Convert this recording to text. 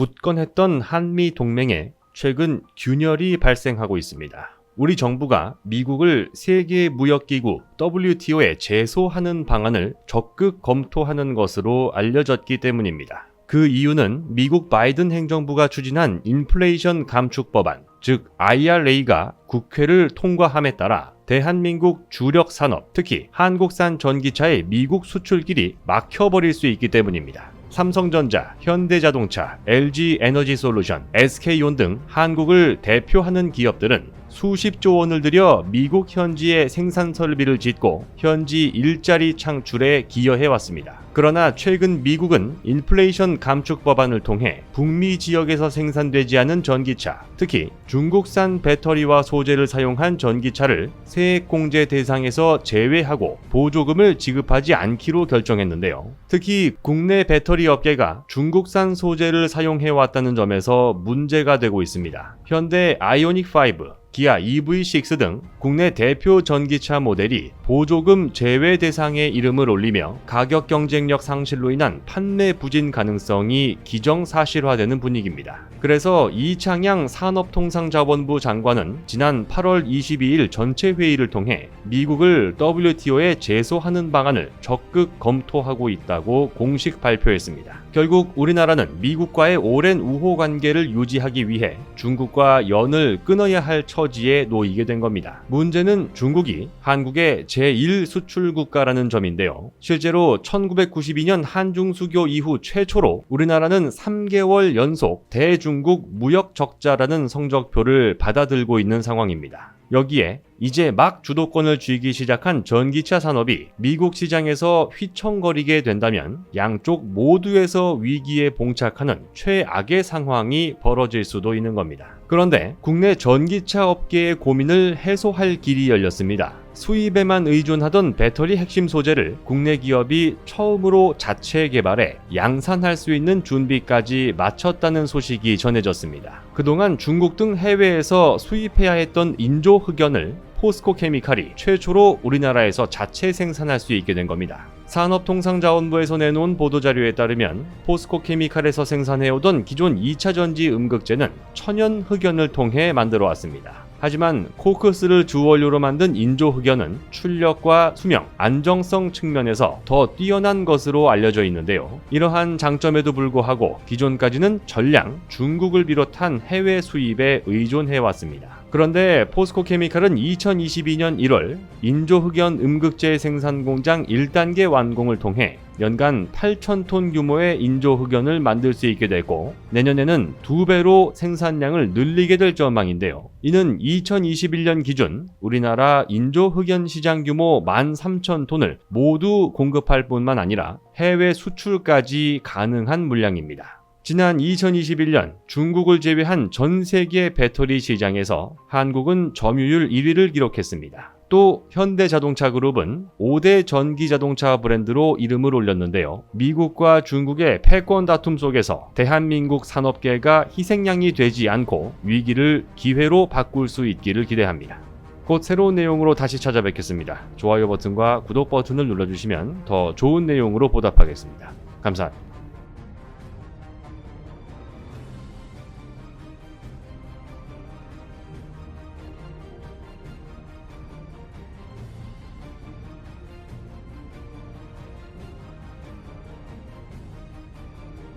굳건했던 한미 동맹에 최근 균열이 발생하고 있습니다. 우리 정부가 미국을 세계무역기구 WTO에 제소하는 방안을 적극 검토하는 것으로 알려졌기 때문입니다. 그 이유는 미국 바이든 행정부가 추진한 인플레이션 감축 법안, 즉 IRA가 국회를 통과함에 따라 대한민국 주력 산업, 특히 한국산 전기차의 미국 수출길이 막혀버릴 수 있기 때문입니다. 삼성전자, 현대자동차, LG에너지솔루션, SK온 등 한국을 대표하는 기업들은 수십조 원을 들여 미국 현지에 생산 설비를 짓고 현지 일자리 창출에 기여해왔습니다. 그러나 최근 미국은 인플레이션 감축 법안을 통해 북미 지역에서 생산되지 않은 전기차, 특히 중국산 배터리와 소재를 사용한 전기차를 세액공제 대상에서 제외하고 보조금을 지급하지 않기로 결정했는데요. 특히 국내 배터리 업계가 중국산 소재를 사용해왔다는 점에서 문제가 되고 있습니다. 현대 아이오닉5, 기아 EV6 등 국내 대표 전기차 모델이 보조금 제외 대상에 이름을 올리며 가격 경쟁력 상실로 인한 판매 부진 가능성이 기정사실화되는 분위기입니다. 그래서 이창양 산업통상자원부 장관은 지난 8월 22일 전체 회의를 통해 미국을 WTO에 제소하는 방안을 적극 검토하고 있다고 공식 발표했습니다. 결국 우리나라는 미국과의 오랜 우호 관계를 유지하기 위해 중국과 연을 끊어야 할 처지에 놓이게 된 겁니다. 문제는 중국이 한국의 제1 수출 국가라는 점인데요. 실제로 1992년 한중 수교 이후 최초로 우리나라는 3개월 연속 대중국 무역 적자라는 성적표를 받아들고 있는 상황입니다. 여기에 이제 막 주도권을 쥐기 시작한 전기차 산업이 미국 시장에서 휘청거리게 된다면 양쪽 모두에서 위기에 봉착하는 최악의 상황이 벌어질 수도 있는 겁니다. 그런데 국내 전기차 업계의 고민을 해소할 길이 열렸습니다. 수입에만 의존하던 배터리 핵심 소재를 국내 기업이 처음으로 자체 개발해 양산할 수 있는 준비까지 마쳤다는 소식이 전해졌습니다. 그동안 중국 등 해외에서 수입해야 했던 인조 흑연을 포스코케미칼이 최초로 우리나라에서 자체 생산할 수 있게 된 겁니다. 산업통상자원부에서 내놓은 보도자료에 따르면 포스코케미칼에서 생산해오던 기존 2차전지 음극재는 천연 흑연을 통해 만들어 왔습니다. 하지만 코크스를 주원료로 만든 인조 흑연은 출력과 수명, 안정성 측면에서 더 뛰어난 것으로 알려져 있는데요. 이러한 장점에도 불구하고 기존까지는 전량 중국을 비롯한 해외 수입에 의존해왔습니다. 그런데 포스코케미칼은 2022년 1월 인조 흑연 음극재 생산 공장 1단계 완공을 통해 연간 8,000톤 규모의 인조 흑연을 만들 수 있게 되고 내년에는 2배로 생산량을 늘리게 될 전망인데요. 이는 2021년 기준 우리나라 인조 흑연 시장 규모 13,000톤을 모두 공급할 뿐만 아니라 해외 수출까지 가능한 물량입니다. 지난 2021년 중국을 제외한 전 세계 배터리 시장에서 한국은 점유율 1위를 기록했습니다. 또 현대자동차그룹은 5대 전기자동차 브랜드로 이름을 올렸는데요. 미국과 중국의 패권 다툼 속에서 대한민국 산업계가 희생양이 되지 않고 위기를 기회로 바꿀 수 있기를 기대합니다. 곧 새로운 내용으로 다시 찾아뵙겠습니다. 좋아요 버튼과 구독 버튼을 눌러주시면 더 좋은 내용으로 보답하겠습니다. 감사합니다.